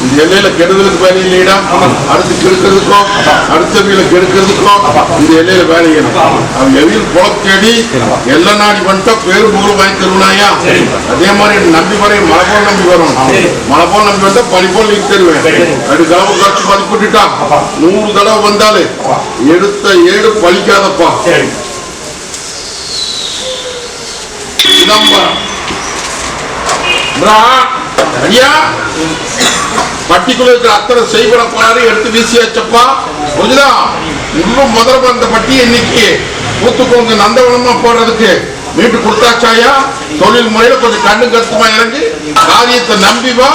இந்த எல்லையில கெடுதலுக்கு வேலை இல்லையா? அடுத்து கெடுக்கிறதுக்கும் அடுத்த வீல கெடுக்கிறதுக்கும் இந்த எல்லையில வேலை இல்லை. அவன் எவையில் குளத்தேடி எல்லா நாடி வந்துட்டா பேரு புகழ் வாங்கி தருவனாயா? அதே மாதிரி நம்பி வர மழை போல் நம்பி வரும். மழை போல் நம்பி வந்தா பனி போல் நீங்க தருவேன். ரெண்டு கலவு காட்சி மதிப்பிட்டுட்டா 100 தடவை வந்தாலே எடுத்த ஏடு பழிக்காதப்பா. சிதம்பரம் ஐயா, பட்டிக்குள்ள இருக்கிற அத்தனை செய்வரப்பாரு எடுத்து வீசியாச்சப்பா. புரியுதா? இன்னும் முதல்ல அந்த பட்டியை இன்னைக்கு பூத்துக்கோங்க நந்தவனமா போடுறதுக்கு மீட்டு கொடுத்தாச்சாயா? தொழில் முறையில கொஞ்சம் கண்ணு கருத்துமா இறங்கி காரியத்தை நம்பிவா.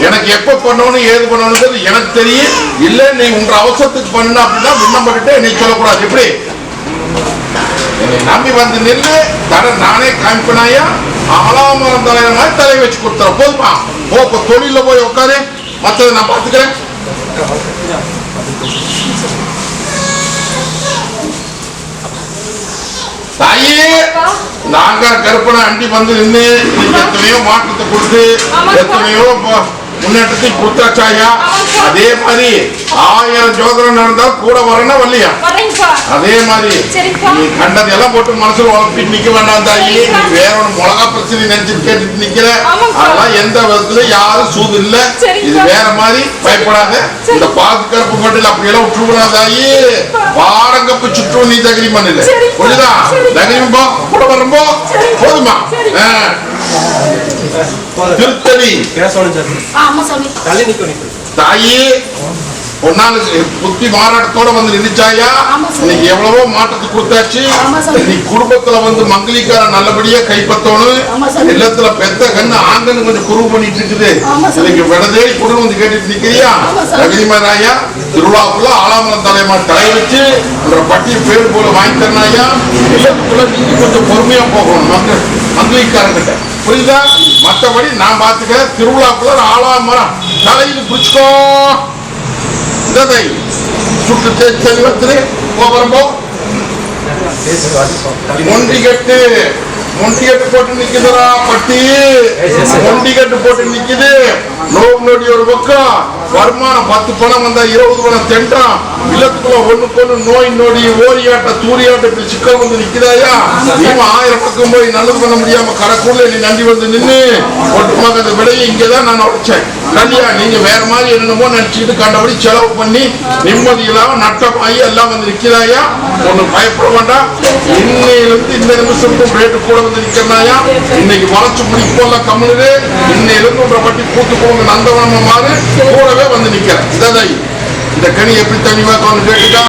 எனக்கு எப்ப பண்ணணும் ஏது பண்ணணுங்கிறது எனக்கு தெரியும். இல்ல நீ உங்க அவசரத்துக்கு பண்ண அப்படின்னா விண்ணப்பட்டு நீ சொல்லக்கூடாது. எப்படி என்னை நம்பி வந்து நின்று தர நானே காமிப்பனாயா? ஆலாமரம் தலைவர் மாதிரி தலை வச்சு கொடுத்துற போதுமா? போ தொழில போய் உட்காரு, மற்றதை நான் பார்த்துக்கிறேன். தாயே, நாங்க கருப்பனை அண்டி வந்து நின்று எத்தனையோ மாற்றத்தை கொடுத்து எத்தனையோ முன்னேற்றத்தை கொடுத்தாச்சாயா? அதே மாதிரி 1000 ஜோதிடம் நடந்தா கூட வரணும் வரலையா? அதே மாதிரி நீ கண்டதெல்லாம் போட்டு மனசுல உழப்பிட்டு நிக்க வேண்டாம் தாயி. நீ வேற ஒண்ணு மிளகா பிரச்சனை நினைச்சிட்டு கேட்டுட்டு நிக்கிற. அதெல்லாம் எந்த விதத்துல யாரும் சூது இல்ல. இது வேற மாதிரி பயப்படாத. இந்த பாதுகாப்பு மட்டும் அப்படியெல்லாம் விட்டுருக்கூடாது தாயி. பாரங்கப்பு சுற்று நீ தகரி பண்ணல. புரியுதா? தகரியும் போ, கூட வரம்போ போதுமா? திருத்தணி தாயி பொன்னால புத்தி மாறாட்டத்தோட வந்து நின்றுச்சாயா? இன்னைக்கு எவ்வளவோ மாற்றத்தை கொடுத்தாச்சு. நீ குடும்பத்துல வந்து மங்களிக்கார நல்லபடியா கைப்பற்றணும். இல்லத்துல பெத்த கண்ணு ஆங்கன்னு கொஞ்சம் குருவு பண்ணிட்டு இருக்குது. இன்னைக்கு விடதேடி குடும்பம் வந்து கேட்டுட்டு நிக்கிறியா? ரவிமாராயா திருவிழாக்குள்ள ஆலாமரம் தலைமா தலை வச்சு பட்டி பேர் போல வாங்கி தரனாயா? இல்லத்துக்குள்ள நீங்க கொஞ்சம் பொறுமையா போகணும் மங்களிக்காரங்கிட்ட. புரியுதா? மற்றபடி நான் பாத்துக்கிறேன். திருவிழாக்குள்ள ஆலாமரம் தலையில பிடிச்சுக்கோ. சுட்டு செல்வத்திலே போகிறப்போ மொண்டிகட்டு போட்டு நிக்குதுரா பட்டி. மொண்டிகட்டு போட்டு நிக்குது. நோடி ஒரு பக்கம் வருமானம் 10 பணம் வந்தா 20 பணம் தென்றான். இல்லத்துக்குள்ள ஒண்ணுக்கு நோய் நொடி ஓரியாட்ட தூரியாட்ட இப்படி சிக்கல் வந்து நிக்குதாயா? நீங்க 1000 பக்கம் போய் நல்லது பண்ண முடியாம கடைக்குள்ள நீ நம்பி வந்து நின்று ஒட்டுமாக அந்த விலையை இங்கதான் நான் உடைச்சேன். கல்யா நீங்க வேற மாதிரி என்னமோ நினைச்சுட்டு கண்டபடி செலவு பண்ணி நிம்மதி இல்லாம நட்டமாயி எல்லாம் வந்து நிக்கிறாயா? ஒண்ணு பயப்பட வேண்டாம். இன்னையிலிருந்து இந்த நிமிஷத்துக்கும் ரேட்டு கூட வந்து நிக்கிறாயா? இன்னைக்கு வளர்ச்சி முடிப்போல கம்முனு. இன்னையிலிருந்து உங்களை பட்டி கூட்டு போங்க நந்தவனம் மாறு கூடவே வந்து நிக்கிறேன். இதான் இந்த கனி எப்படி தனிவா கேட்டுக்கா?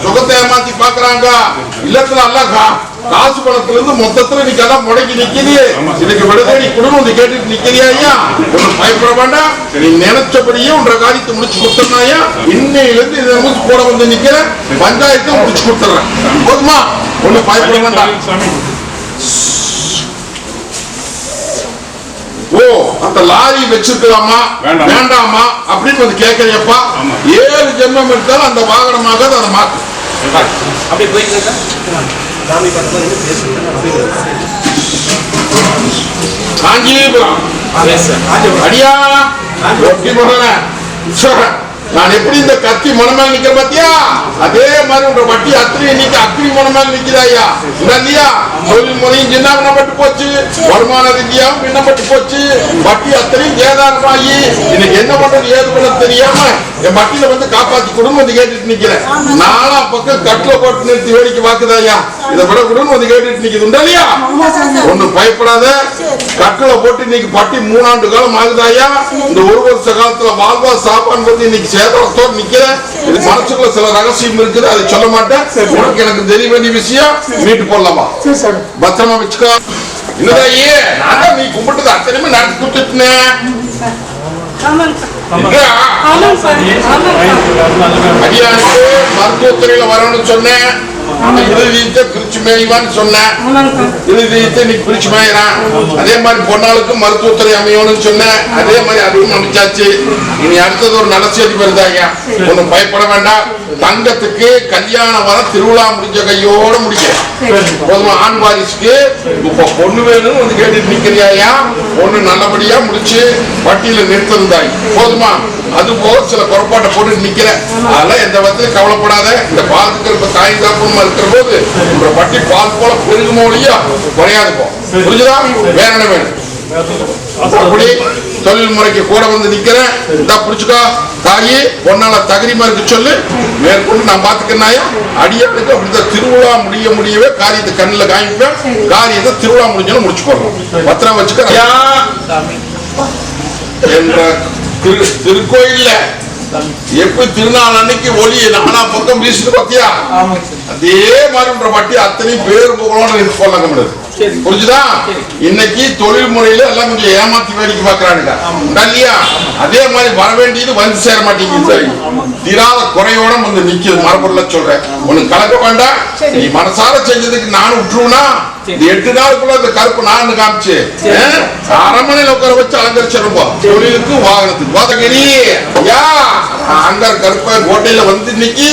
சுகத்தை ஏமாத்தி பாக்குறாங்க. இல்லத்துல எல்லாம் காசு பணத்துல இருந்து மொத்தத்துல இன்னைக்கு எல்லாம் முடங்கி நிக்குது. இதுக்கு விடுதலை நீ குடும்பம் வந்து கேட்டுட்டு நிக்கிறியா ஐயா? ஒன்னும் பயப்பட வேண்டாம். நீ நினைச்சபடியே உன்ற காரியத்தை முடிச்சு கொடுத்தனாயா? இன்னையில இருந்து இதை முடிச்சு போட வந்து நிக்கிற பஞ்சாயத்தை முடிச்சு கொடுத்துறேன். போதுமா? ஒன்னும் பயப்பட வேண்டாம். ஓ, அந்த லாரி வச்சிருக்கலாமா வேண்டாமா அப்படின்னு வந்து கேட்கறியப்பா. 7 ஜென்மம் எடுத்தாலும் அந்த வாகனமாக அதை மாத்து. அப்படி போயிட்டு காஞ்சிபுரம் அடியா நான் எப்படி இந்த கத்தி மனமேல் நிக்கிற பாத்தியா? அதே மாதிரி உங்க வட்டி அத்திரி இன்னைக்கு அக்னி மனமேல் நிக்கிறாயா இல்லையா? தொழில் முறையும் சின்னப்பட்டு போச்சு, வருமான ரீதியாவும் பின்னப்பட்டு போச்சு, வட்டி அத்தனையும் ஏதாரமாயி இன்னைக்கு என்ன பண்றது ஏது பண்ண தெரியாம என் வட்டியில வந்து காப்பாத்தி கொடுன்னு வந்து கேட்டுட்டு நிக்கிறேன். நாலா பக்கம் கட்டில போட்டு நிறுத்தி வேடிக்கை பாக்குதாயா? இதை விட கொடுன்னு வந்து கேட்டுட்டு நிக்குது உண்டா இல்லையா? ஒன்னும் பயப்படாத. கட்டில போட்டு இன்னைக்கு பட்டி 3 ஆண்டு காலம் ஆகுதாயா? இந்த 1 வருஷ காலத்துல வாழ்வா சாப்பான்னு வந்து இன்னைக்கு சேதத்தோடு நிக்கிற. இது மனசுக்குள்ள சில ரகசியம் இருக்குது, அதை சொல்ல மாட்டேன். உனக்கு எனக்கு தெரிய வேண்டிய விஷயம். வீட்டு போடலாமா? பத்திரமா வச்சுக்கோ. இல்லதாயே நான் நீ கும்பிட்டது அத்தனையுமே நடத்தி கொடுத்துட்டேன். அடியானுக்கு மருத்துவத்துறையில வரணும்னு சொன்னேன். பிரிச்சு மேய்வான்னு சொன்னேன். பிரிச்சு மேயிறான். அதே மாதிரி பொன்னாளுக்கு மருத்துவத்துறை அமையணும்னு சொன்னேன். அதே மாதிரி அதுவும் அமைச்சாச்சு. இனி அடுத்தது ஒரு நல்ல செய்தி வருதாங்க. ஒன்னும் பயப்பட வேண்டாம். தங்கத்துக்கு கல்யாணம் வர திருவிழா முடிஞ்ச கையோட முடிக்க போதுமா? ஆண் வாரிசுக்கு இப்ப பொண்ணு வேணும்னு வந்து கேட்டுட்டு நிக்கிறியா? பொண்ணு நல்லபடியா முடிச்சு வட்டியில நிறுத்திருந்தாய் போதுமா? அது போக சில குறைபாட்டை போட்டு நிக்கிற. அதெல்லாம் எந்த விதத்திலும் கவலைப்படாத. இந்த பாலுக்கு இப்ப தாய் தாப்பமா இருக்கிற போது உங்க வட்டி பால் போல பெருகுமோ இல்லையா? குறையாது போ. புரிஞ்சுதா? வேற என்ன வேணும்? அப்படி தொழில் முறைக்கு கூட வந்து நிக்கிறேன். புடிச்சுக்கோ தாயி. பொண்ணால தகுதிமா இருக்கு சொல்லு. மேற்கொண்டு நான் பாத்துக்கிறேன். அடியாளுக்கு அப்படிதான் திருவிழா முடியவே காரியத்தை கண்ணுல காமிப்பேன். காரியத்தை திருவிழா முடிஞ்சாலும் முடிச்சுக்கோங்க. பத்திரம் வச்சுக்க. என்ற திருக்கோயில்ல எப்படி திருநாள் அன்னைக்கு ஒளி நானா பக்கம் வீசுது பாத்தியா? அதே மாதிரி உன்ற வட்டி அத்தனையும் பேர் புகழோன்னு சொல்ல முடியாது. புரிஞ்சுதா? இன்னைக்கு தொழில் முறையில எல்லாம் கொஞ்சம் ஏமாத்தி வேடிக்கை பாக்குறானுங்க இல்லையா? அதே மாதிரி வர வேண்டியது வந்து சேர மாட்டேங்குது. தீராத குறையோட வந்து நிக்குது. மரபொருள சொல்றேன். உனக்கு கலக்க வேண்டாம். நீ மனசார செஞ்சதுக்கு நானும் விட்டுருவனா? 8 நாளுக்குள்ள இந்த கருப்பு நான் காமிச்சு அரமனையில உட்கார வச்சு அலங்கரிச்சிருப்போம். தொழிலுக்கு வாகனத்துக்கு கோதகிரி அங்க கருப்ப கோட்டையில வந்து இன்னைக்கு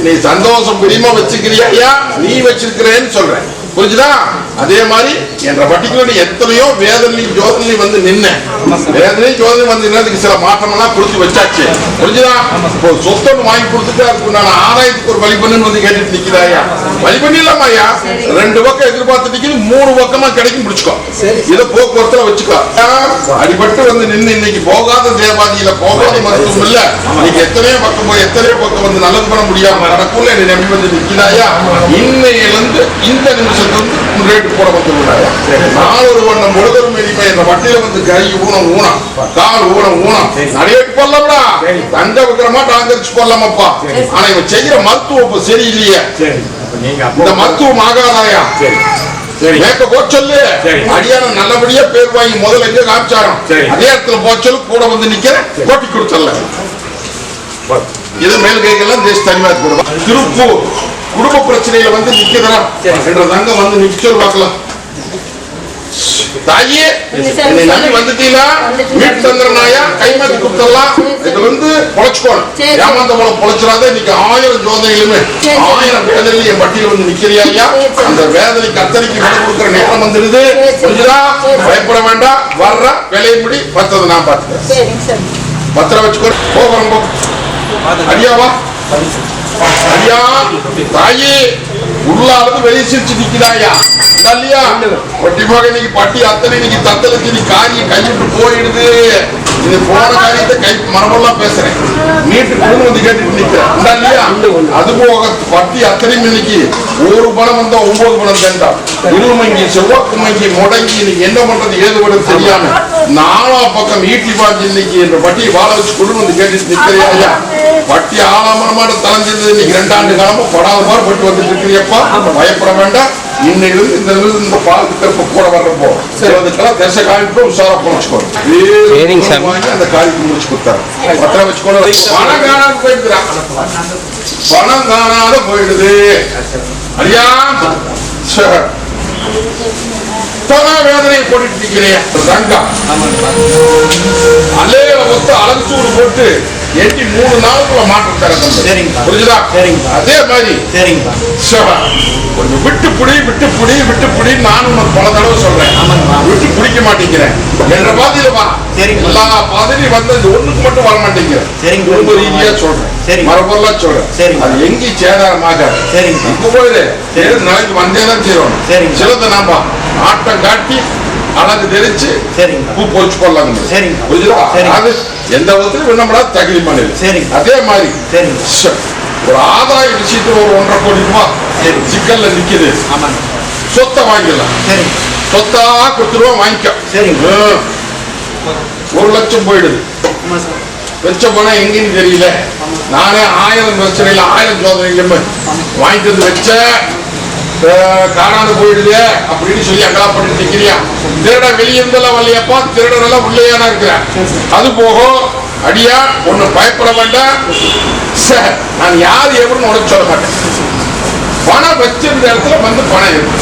நீ சந்தோஷம் பிரியமா வச்சுக்கிறியா? நீ வச்சிருக்கிறேன்னு சொல்றேன். புரிஞ்சுதா? அதே மாதிரி என்ற பர்டிகுலர் எத்தனையோ வேதனையும் ஜோதனையும் வந்து நின்ன வேதனையும் ஜோதனையும் வந்து நின்னதுக்கு சில மாற்றம் எல்லாம் கொடுத்து வச்சாச்சு. புரிஞ்சுதா? இப்போ சொத்தொன்னு வாங்கி கொடுத்துட்டு அதுக்கு நான் ஆராயத்துக்கு ஒரு வழி பண்ணுன்னு வந்து கேட்டுட்டு நிக்கிறாயா? வழி பண்ணிடலாமாயா? 2 பக்கம் எதிர்பார்த்து நிக்குது. 3 பக்கமா கிடைக்கும். முடிச்சுக்கோ. இதை போக்குவரத்துல வச்சுக்கோ. அடிபட்டு வந்து நின்று இன்னைக்கு போகாத தேவாதியில போகாத மருத்துவம் இல்ல. இன்னைக்கு எத்தனையோ பக்கம் போய் எத்தனையோ பக்கம் வந்து நல்லது பண்ண முடியாம நடக்குள்ள என்னை நம்பி வந்து நிக்கிறாயா? இன்னையில இருந்து இந்த நிமிஷம் ரேட்டு போட வந்து நாலொரு வண்ணம் முழுதரும் என்ற வட்டியில வந்து கை ஊனம் கால் ஊனம் நிறைய போடலாம்டா. தங்க வைக்கிற மாட்டோம் அங்கரிச்சு போடலாமப்பா. ஆனா இவன் செய்யற மருத்துவம் சரியில்லையே. இந்த மருத்துவம் ஆகாதாயா? மேக்க போச்சொல்லு. அடியான நல்லபடியா பேர் வாங்கி முதல்ல எங்க காமிச்சாரம் அதே இடத்துல போச்சொல்லு. கூட வந்து நிக்கிற கோட்டி கொடுத்தல. இது மேல் கைகள்லாம் தேச தனிமா கொடுப்பாங்க. திருப்பூர் குடும்ப பிரச்சனையில வந்து நிக்கிறா என்ற தங்க வந்து நிக்க பார்க்கலாம். தாயே என்னை நம்பி வந்துட்டீங்களா? வீட்டு தந்திரனாயா கைமாத்தி கொடுத்துடலாம். இது வந்து பொழைச்சுக்கோணும். ஏமாந்த போல பொழைச்சிடாத. இன்னைக்கு 1000 ஜோதனையிலுமே 1000 வேதனையில என் வட்டியில வந்து நிக்கிறியா? அந்த வேதனைக்கு அத்தனைக்கு விட கொடுக்குற நேரம் வந்துடுது. புரிஞ்சுதா? பயப்பட வேண்டாம். வர்ற விலையின்படி பத்தது நான் பார்த்துக்கிறேன். பத்திரம் வச்சுக்கோ. போகிறோம். அடியாவா ஐயா தாயே உள்ளாவது வெளியே சிரிச்சு நிக்கிறாயா? இல்லையா? ஒட்டிமாக இன்னைக்கு பட்டி அத்தனை இன்னைக்கு தத்தலுக்கு நீ காரியம் கையிட்டு போயிடுது. இது போன காரியத்தை கை மரமெல்லாம் பேசுறேன். நீட்டு குடும்பம் வந்து கேட்டுட்டு நிக்கிறேன் இல்லையா? அது போக பட்டி அத்தனையும் இன்னைக்கு 1 பணம் வந்தா 9 பணம் வேண்டாம். இருமங்கி செவ்வாக்குமங்கி முடங்கி இன்னைக்கு என்ன பண்றது ஏது பண்றது தெரியாம 4 பக்கம் ஈட்டி பாஞ்சு இன்னைக்கு என்ற பட்டியை வாழ வச்சு குடும்பம் வந்து கேட்டுட்டு நிக்கிறியா? பட்டி ஆலாமரமான தலைஞ்சிருந்தது இன்னைக்கு 2 ஆண்டு காலமா படாத மாதிரி பட்டு வந்துட்டு இருக்கிறியப்பா. பயப்பட வேண்டாம். இன்னைக்கு இந்த பாலுக்கு திருப்ப கூட வர்றப்போ சிலதுக்கெல்லாம் திசை காமிப்போ உஷாரா போச்சுக்கோ. அந்த காலிக்கு முடிச்சு கொடுத்தாரு. பத்திரம் வச்சுக்கோங்க. பணம் காணாது போயிருக்கிறான். பணம் காணாத போயிடுது. ஐயா வேதனையை போட்டுட்டு இருக்கிறேன். ரங்கா அலையில ஒத்து அழகு சூடு போட்டு எட்டி 3 நாளுக்குள்ள மாற்றம் தர. புரியுதா? அதே மாதிரி கொஞ்சம் விட்டு புடி நானும் பல தடவை சொல்றேன். விட்டு பிடிக்க மாட்டேங்கிறேன் என்ற பாதையில வா. எல்லா பாதையிலும் வந்து ஒண்ணுக்கு மட்டும் வர மாட்டேங்கிறேன். குடும்ப ரீதியா சொல்றேன், மரபெல்லாம் சொல்றேன். அது எங்கேயும் சேதாரமாக இப்ப போயிடு நாளைக்கு வந்தேதான் செய்வோம். சிலதை நாம ஆட்டம் காட்டி அழகு தெரிச்சு பூ பொறிச்சு போடலாம். அது எந்த விதத்திலும் நம்மளா தகுதி மாநில. அதே மாதிரி ஒரு ஆதாய விஷயத்துல ஒரு 1.5 கோடி ரூபாய் சிக்கல்ல நிக்குது. சொத்தை வாங்கிடலாம். சொத்தா கொடுத்துருவா வாங்கிக்க. 1 லட்சம் போயிடுது. வச்ச பணம் எங்கன்னு தெரியல. நானே 1000 பிரச்சனையில 1000 சோதனை வாங்கிட்டு வந்து வச்ச காணாது போயிடுது அப்படின்னு சொல்லி அங்கலா பண்ணிட்டு நிக்கிறியா? திருட வெளியிருந்தெல்லாம் வரலையப்பா, திருடனெல்லாம் உள்ளேயானா இருக்கிறேன். அது போகும். அடியா ஒண்ணு பயப்பட வேண்டாம். நான் யாரு எவருன்னு உனக்கு சொல்ல மாட்டேன். பணம் வச்சிருந்த இடத்துல வந்து பணம் இருக்கு.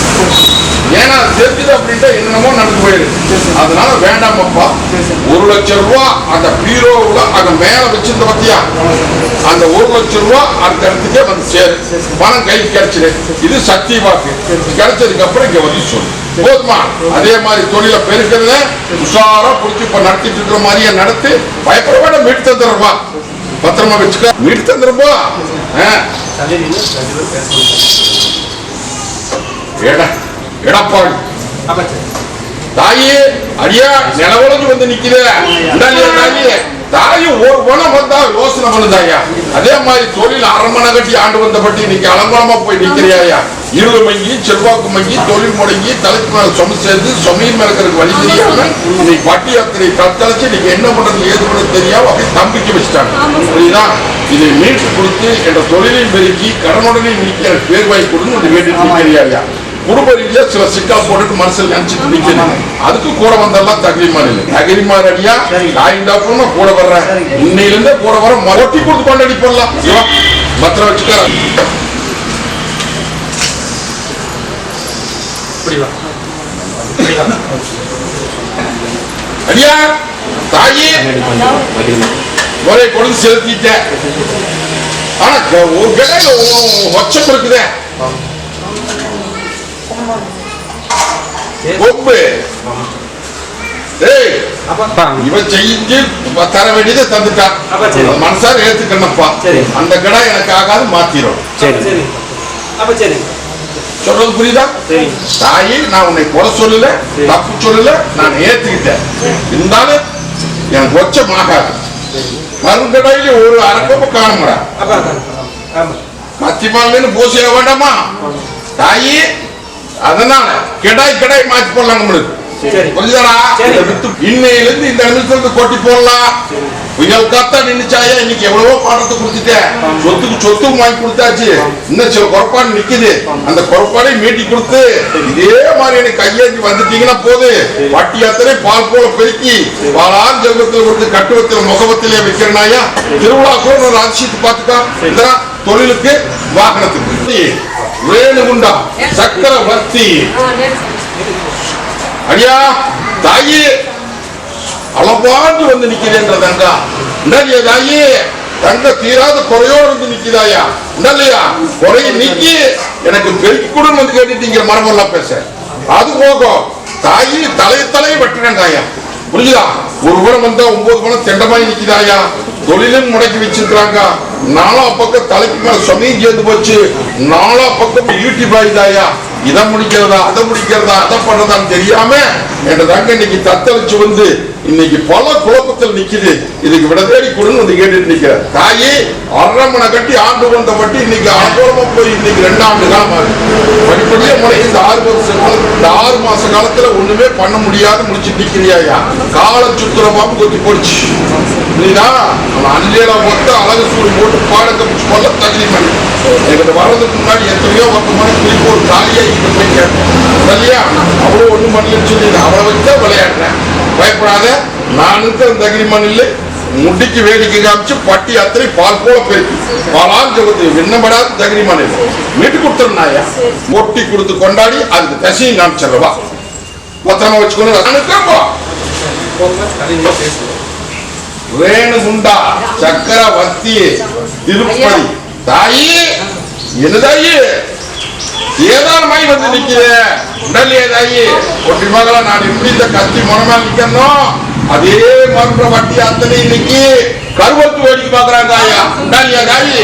ஏன்னா தெரிஞ்சது அப்படின்ட்டு என்னமோ நடந்து போயிடுது. அதனால வேண்டாமப்பா. 1 லட்சம் ரூபாய் அந்த பீரோவுல அங்க மேல வச்சிருந்த பத்தியா அந்த 1 லட்சம் ரூபாய் அந்த இடத்துக்கே வந்து சேரு. பணம் கைக்கு கிடைச்சிடு. இது சக்தி வாக்கு. கிடைச்சதுக்கு அப்புறம் இங்க வந்து சொல்லு. போதுமா? அதே மாதிரி தொழில பெருக்கிறத உஷாரா புடிச்சு இப்ப நடத்திட்டு இருக்கிற மாதிரியே நடத்தி பயப்பட வேண்டாம். மீட்டு தந்துடுறப்பா. பத்திரமா வச்சுக்க. மீட்டு தந்துடுப்பா. எடப்பாடி தாயே அடியா நிலவொழுங்கு வந்து நிக்குது. தாயும் ஒரு பணம் வந்தா யோசனை பண்ணுதாயா. அதே மாதிரி தொழில் அரமனை கட்டி ஆண்டு வந்த பட்டி இன்னைக்கு அலங்கோலமா போய் நிக்கிறியாயா. இருள் மங்கி செல்வாக்கு மங்கி தொழில் முடங்கி தலைக்கு மேல சொம சேர்ந்து சொமையின் மேலக்கிறதுக்கு வழி தெரியாம இன்னைக்கு பட்டி அத்தனை தத்தளிச்சு இன்னைக்கு என்ன பண்றது ஏது பண்ணது தெரியாம அப்படி தம்பிக்கு வச்சுட்டாங்க. புரியுதா? இதை மீட்டு கொடுத்து என்ற தொழிலையும் பெருக்கி கடனுடனே நீக்க பேர் வாங்கி கொடுன்னு வேண்டிட்டு நிக்கிறியாயா. குடும்ப ரீதியா சில சிக்கல் போட்டுட்டு மனசில் நினைச்சிட்டு நிக்கணும். அதுக்கு கூட வந்தெல்லாம் தகுதிமாறு அடியா காய்ந்தாப்புன்னு கூட வர்றேன். இன்னையில இருந்தே கூட வர மொட்டி கொடுத்து கொண்டாடி போடலாம். பத்திரம் வச்சுக்க. அடியா தாயே ஒரே கொடுத்து செலுத்திட்ட. ஆனா ஒரு கடையில வச்சம் இருக்குதே இவன் செஞ்சு தர வேண்டியதை தந்துட்டான். மனசார ஏத்துக்கணும்ப்பா. அந்த கடை எனக்கு ஆகாது மாத்திரும். சொல்றது புரியுதா? தாயே நான் உன்னை குறை சொல்லல, தப்பு சொல்லல, நான் ஏத்துக்கிட்டேன். இருந்தாலும் எனக்கு கொச்சம் ஆகாது. மருந்தடையில ஒரு அரக்கப்பு காணும்டா. மத்தியமானு பூசிய வேண்டாமா தாயே? அதனால கிடாய் மாற்றி போடலாம். நம்மளுக்கு இன்னையிலிருந்து இந்த நிமிஷத்துக்கு கொட்டி போடலாம். புயல் காத்தா நின்னுச்சாயா. இன்னைக்கு எவ்வளவோ பாடத்தை கொடுத்துட்டேன். சொத்துக்கு வாங்கி கொடுத்தாச்சு. இன்னும் சில குறைப்பாடு நிக்குது. அந்த குறைப்பாடை மீட்டி கொடுத்து இதே மாதிரி எனக்கு கையேந்தி வந்துட்டீங்கன்னா போது பட்டி அத்தனை பால் போல பெருக்கி பாலான் ஜெல்வத்தில் கொடுத்து கட்டுவத்தில் முகவத்திலே வைக்கிறனாயா. திருவிழா கூட ஒரு அதிசயத்தை பார்த்துக்கா. தொழிலுக்கு வாகனத்துக்கு வேணுகுண்டா சக்கரவர்த்தி அடியா தாயே அளவாண்டு வந்து நிக்கிறேன்ற தங்கா. இல்லையா தாயே? தங்க தீராத குறையோடு வந்து நிக்குதாயா? இல்லையா? குறைய நீக்கி எனக்கு பெருக்கி கூட வந்து கேட்டுட்டீங்க. மரமெல்லாம் பேச அது போகும். தாயி தலையை வெட்டுறேன் தாயா. புரியுதா? ஒரு பணம் வந்தா 9 பணம் தெண்டமாய் நிக்குதாயா. தொழிலும் முடக்கி வச்சிருக்காங்க. 4 பக்கம் தலைக்கு மேல சொமையும் சேர்ந்து போச்சு. 4 பக்கம் யூடியூப் ஆயுதாயா. இதை முடிக்கிறதா அதை முடிக்கிறதா அதை பண்றதான்னு தெரியாம என் தங்க இன்னைக்கு தத்தளிச்சு வந்து இன்னைக்கு பல குழப்பத்தில் நிக்குது. இதுக்கு விட தேடி கொடுன்னு வந்து கேட்டுட்டு நிக்கிற தாயி அரமனை கட்டி ஆண்டு கொண்ட வட்டி இன்னைக்கு அனுகூலமா போய் இன்னைக்கு 2 ஆண்டு காலமா படிப்படியே முறை இந்த 6 வருஷம் இந்த 6 மாச காலத்துல ஒண்ணுமே பண்ண முடியாது முடிச்சுட்டு நிக்கிறியா. கால சுத்துறமாம கொத்தி போடுச்சு இல்லையா. அவன் அள்ளியில மொத்த அழகு சூடு போட்டு பாடக்க பிடிச்சு கொள்ள தகுதி பண்ணி எங்கிட்ட வர்றதுக்கு முன்னாடி எத்தனையோ 10 மணி திருப்பி ஒரு காலியா இங்க போய் கேட்டேன் இல்லையா. அவ்வளவு ஒண்ணும் பண்ணலன்னு சொல்லி அவளை வச்சா விளையாடுறேன். பயப்படாத, நான் இருக்கிற தகுதி மண்ணில் முடிக்கு வேடிக்கை காமிச்சு பட்டி அத்தனை பால் போல போயிருக்கு. பாலால் ஜெகத்து விண்ணப்படாத தகுதி மண்ணில் வீட்டு கொடுத்துருந்தாயா பொட்டி கொடுத்து கொண்டாடி அதுக்கு தசையும் காமிச்சிடவா பத்திரமா வச்சுக்கணும். ரேணுகுண்டா சக்கரவர்த்தி திருப்பதி தாயி என்ன தாயி ஏதானமாய் வந்து நிக்கிறேன் உடல்லையே தாயி ஒட்டி மகளா நான் எப்படி இந்த கத்தி மனமா நிக்கணும் அதே மறுபடிய வட்டி அத்தனை இன்னைக்கு கருவத்து வேடிக்கை பாக்குறாங்க தாயா உடல்லையா தாயி.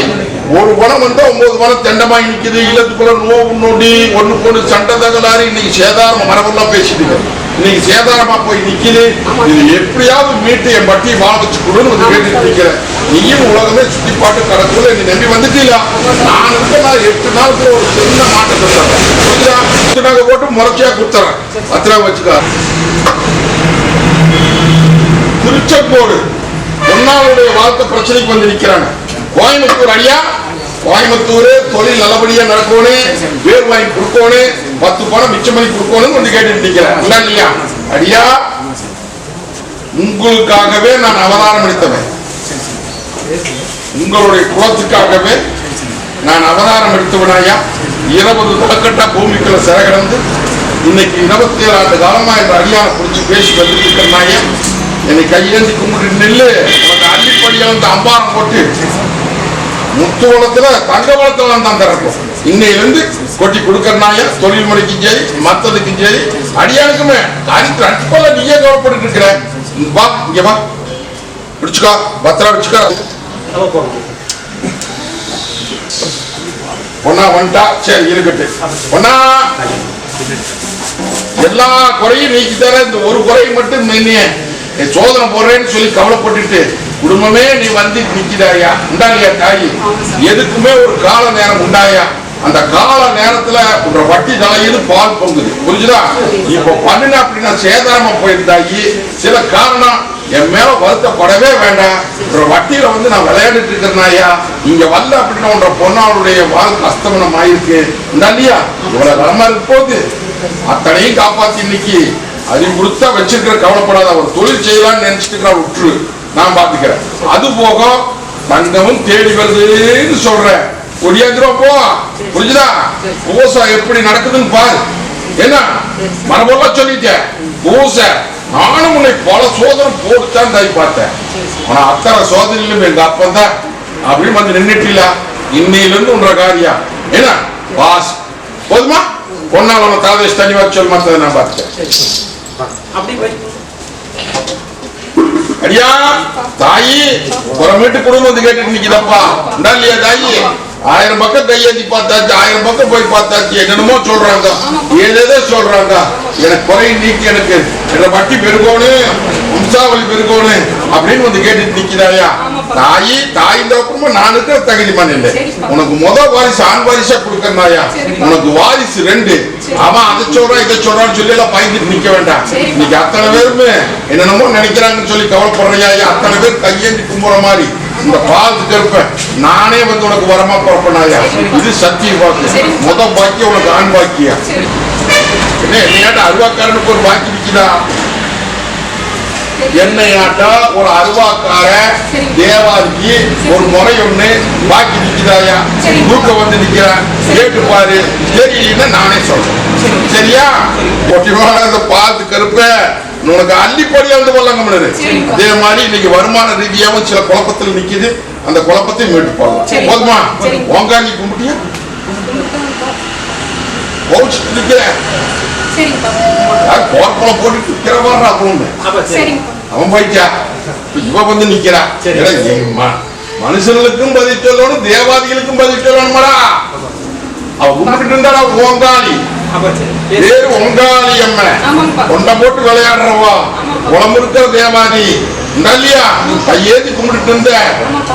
ஒரு பணம் வந்து 9 பணம் தெண்டமாய் நிக்குது. இல்லத்துக்குள்ள நோவு நொடி ஒண்ணுக்கு ஒண்ணு சண்டை தகலாறு இன்னைக்கு சேதாரம் மரபெல்லாம் பேசிட்டு இன்னைக்கு சேதாரமா போய் நிக்குது. இது எப்படியாவது மீட்டு என் பட்டியை வாழ வச்சு கொடுன்னு வந்து கேட்டுட்டு நிக்கிறேன். நீயும் உலகமே சுத்தி பாட்டு கடக்குள்ள நீ நம்பி வந்துட்டீங்களா. நான் இருக்க நான் 8 நாளுக்கு ஒரு சின்ன மாற்றத்தை தரேன் போட்டு முறைச்சியா கொடுத்துறேன். பத்திரமா வச்சுக்க. திருச்செங்கோடு பொன்னாளுடைய வாழ்க்கை பிரச்சனைக்கு வந்து நிக்கிறாங்க. கோயம்புத்தூர் அடியா கோயம்புத்தூர் தொழில் நல்லபடியா நடக்கணும், வேர் வாங்கி கொடுக்கணும், 10 பணம் மிச்சம் பண்ணி கொடுக்கணும் வந்து கேட்டு நிக்கிறேன் இல்லையா. அடியா உங்களுக்காகவே நான் அவதாரம் எடுத்தவன். உங்களுடைய குலத்துக்காகவே நான் அவதாரம் எடுத்தவனாயா. 20 தலைக்கட்டா பூமிக்குள்ள சிறை கிடந்து இன்னைக்கு 27 ஆண்டு காலமா என்ற அடியான குறிச்சு பேசி வந்துட்டு இருக்கிறனாயா. என்னை கையேந்தி கும்பிட்டு நெல்லு உனக்கு அள்ளிப்படியா வந்து அம்பாரம் போட்டு முத்து வளத்துல தங்க வளத்துல தான் திறக்கும். இன்னையிலிருந்து கொட்டி கொடுக்கறனாய தொழில் முறைக்கும் சரி மத்ததுக்கும் சரி அடியானுக்குமே அடிப்பல நீயே கவலைப்பட்டு இருக்கிற. வா இங்க வா பிடிச்சுக்கா பத்திரா பிடிச்சுக்கா. பொண்ணா வந்துட்டா சரி இருக்கட்டு. பொண்ணா எல்லா குறையும் நீக்கி தர இந்த ஒரு குறையை மட்டும் சோதனை போடுறேன்னு சொல்லி கவலைப்பட்டுட்டு குடும்பமே நீ வந்து நிக்கிறாயா உண்டாலியா தாயி. எதுக்குமே ஒரு கால நேரம் உண்டாயா. அந்த கால நேரத்துல உன்ற வட்டி தலையில பால் பொங்குது புரிஞ்சுதா. இப்ப பண்ணுன அப்படின்னா சேதாரமா போயிருந்தாயி. சில காரணம் என் மேல வருத்தப்படவே வேண்டாம். வட்டியில வந்து நான் விளையாடிட்டு இருக்கிறனாயா. இங்க வரல அப்படின்னா உன்ற பொண்ணாளுடைய வாழ்க்கை அஸ்தமனம் ஆயிருக்கு இல்லையா. இவ்வளவு காலமா இருக்கு போது அத்தனையும் காப்பாத்தி இன்னைக்கு அறிவு கொடுத்தா வச்சிருக்கிற கவலைப்படாத ஒரு தொழில் செய்யலாம்னு நினைச்சிட்டு விட்டுரு நான் பாத்துக்கிறேன். அது போக தங்கமும் தேடி வருதுன்னு சொல்றேன். ஒடியாந்துரும் போ புரிஞ்சுதா. பூசை எப்படி நடக்குதுன்னு பாரு. என்ன மரபெல்லாம் சொல்லிட்டேன் பூசை. நானும் உன்னை பல சோதனை போட்டுத்தான் தாய் பார்த்தேன். ஆனா அத்தனை சோதனையிலும் எங்க அப்பன் தான் அப்படின்னு வந்து நின்றுட்டில. இன்னையிலிருந்து உன்ற காரியம் என்ன பாஸ் போதுமா. பொண்ணால் உன தாதேஷ் தனி வச்சு சொல்லி மத்ததை நான் பார்த்துட்டேன். அடியா தாயி ஒரு மீட்டு குடும்பம் வந்து கேட்டு நிக்கிறப்பா இல்லையா தாயி. 1000 பக்கம் கையேந்தி பார்த்தாச்சு, 1000 பக்கம் போய் பார்த்தாச்சு. என்னென்னமோ சொல்றாங்க, ஏதேதோ சொல்றாங்க. எனக்கு குறை நீக்கி எனக்கு என்ன வட்டி பெருகோணும், வம்சாவளி பெருகோணும் அப்படின்னு வந்து கேட்டுட்டு நிக்கிறாயா தாயி. தாயின் குடும்பம் நான் இருக்கிற தகுதி மண்ணில் உனக்கு வாரிசு ஆண் வாரிசா கொடுக்கறாயா. உனக்கு வாரிசு 2. அவன் அதை சொல்றான் இதை சொல்றான்னு சொல்லி எல்லாம் பயந்துட்டு நிக்க வேண்டாம். இன்னைக்கு அத்தனை பேருமே என்னென்னமோ நினைக்கிறாங்கன்னு சொல்லி கவலைப்படுறையா. அத்தனை பேர் கையேந்தி கும்புற மாதிரி இந்த பாலத்துக்கு இருப்பேன் நானே வந்து உனக்கு வரமா புறப்பனாயா. இது சத்திய வாக்கு. பாக்கியம் உனக்கு ஆண் பாக்கியா. என்ன என்னையாட்ட அருவாக்காரனுக்கு ஒரு பாக்கி விற்கிறா. என்னையாட்டா ஒரு அருவாக்கார தேவாதிக்கு ஒரு முறை ஒண்ணு பாக்கி நிக்கிறாயா. தூக்க வந்து நிக்கிறேன் கேட்டு பாரு. தெரியலன்னா நானே சொல்றேன் சரியா. ஒட்டிவான பாலத்து கருப்ப உனக்கு அள்ளிப்படியா வந்து போடலாங்க. அதே மாதிரி இன்னைக்கு வருமான ரீதியாவும் சில குழப்பத்தில் நிக்குது. அந்த குழப்பத்தை மீட்டு போடலாம் போதுமா. ஓங்காங்கி கும்பிட்டியா போச்சுட்டு நிக்கிறேன். போட்டுட்டு அவன் போயிட்டா. இவ வந்து நிக்கிறா. மனுஷனுக்கும் பதில் சொல்லணும் தேவாதிகளுக்கும் பதில் சொல்லணுமாடா. அவ கும்பிட்டு இருந்தாடா ஓங்காளி. அப்ப சரி. பேரு ஒங்காளி அம்மன். ஆமாங்கப்பா. கொண்ட போட்டு விளையாடுறவா, குளமுறுக்கிற தேவாதி இல்லையா? கையேந்தி கும்பிட்டு இருந்த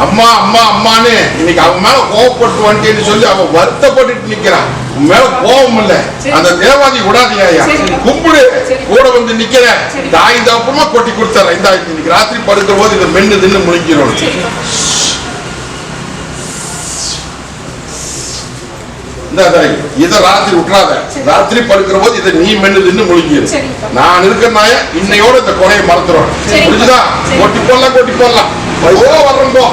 அம்மா அம்மா அம்மான்னு இன்னைக்கு அவன் மேல கோவப்பட்டு வந்துட்டேன்னு சொல்லி அவன் வருத்தப்பட்டு நிக்கிறான். உன் மேல கோபம் இல்ல, அந்த தேவாதி விடாதியா, கும்பிடு. கூட வந்து நிக்கிற தாய் தப்புமா கொட்டி கொடுத்தார. இந்த இன்னைக்கு ராத்திரி படுக்கிற போது இதை மென்னு தின்னு முழிக்கிறோம். இதை ராத்திரி விட்டுறாத. ராத்திரி படுக்கிற போது இதை நீ மென்னு தின்னு முழிக்கிற. நான் இருக்கிறனாய இன்னையோட இந்த கொலையை மறந்துடும். புரிஞ்சுதா? கொட்டி போடலாம், கொட்டி போடலாம். வர்றோம் போ.